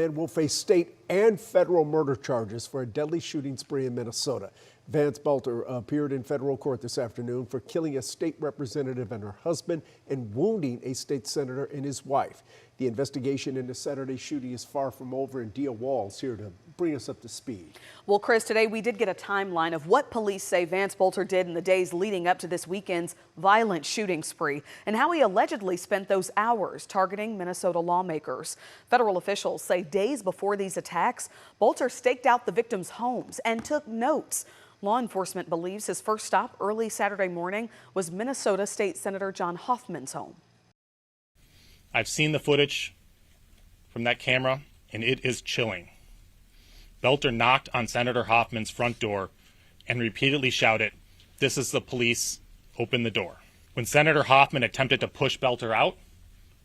Man will face state and federal murder charges for a deadly shooting spree in Minnesota. Vance Boelter appeared in federal court this afternoon for killing a state representative and her husband and wounding a state senator and his wife. The investigation into Saturday's shooting is far from over, and Dia Wall's here to bring us up to speed. Well, Chris, today we did get a timeline of what police say Vance Boelter did in the days leading up to this weekend's violent shooting spree and how he allegedly spent those hours targeting Minnesota lawmakers. Federal officials say days before these attacks, Boelter staked out the victims' homes and took notes. Law enforcement believes his first stop early Saturday morning was Minnesota State Senator John Hoffman's home. I've seen the footage from that camera, and it is chilling. Boelter knocked on Senator Hoffman's front door and repeatedly shouted, "This is the police, open the door." When Senator Hoffman attempted to push Boelter out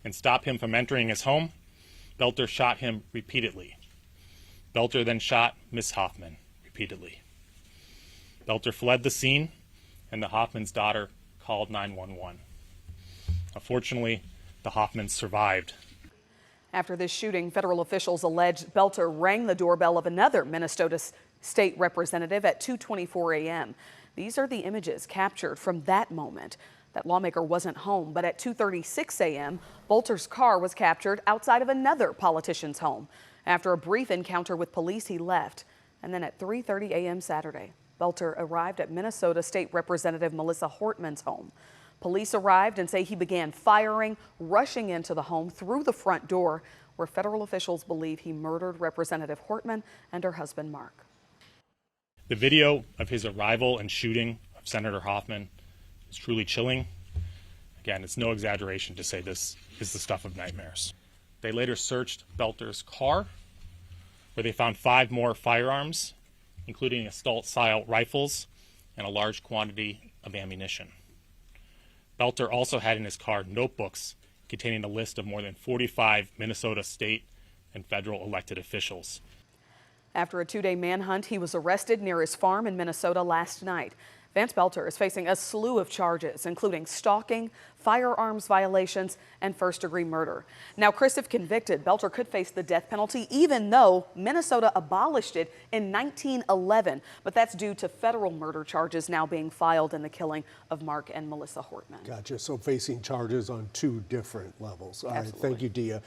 and stop him from entering his home, Boelter shot him repeatedly. Boelter then shot Miss Hoffman repeatedly. Boelter fled the scene, and the Hoffman's daughter called 911. Unfortunately, the Hoffmans survived. After this shooting, federal officials allege Boelter rang the doorbell of another Minnesota state representative at 2:24 a.m. These are the images captured from that moment. That lawmaker wasn't home, but at 2:36 a.m., Boelter's car was captured outside of another politician's home. After a brief encounter with police, he left. And then at 3:30 a.m. Saturday, Boelter arrived at Minnesota State Representative Melissa Hortman's home. Police arrived and say he began firing, rushing into the home through the front door, where federal officials believe he murdered Representative Hortman and her husband, Mark. The video of his arrival and shooting of Senator Hoffman is truly chilling. Again, it's no exaggeration to say this is the stuff of nightmares. They later searched Boelter's car, where they found 5 more firearms, including assault-style rifles and a large quantity of ammunition. Boelter also had in his car notebooks containing a list of more than 45 Minnesota state and federal elected officials. After a 2-day manhunt, he was arrested near his farm in Minnesota last night. Vance Boelter is facing a slew of charges, including stalking, firearms violations, and first-degree murder. Now, Chris, if convicted, Boelter could face the death penalty, even though Minnesota abolished it in 1911. But that's due to federal murder charges now being filed in the killing of Mark and Melissa Hortman. Gotcha. So facing charges on 2 different levels. All right. Absolutely. Thank you, Dia.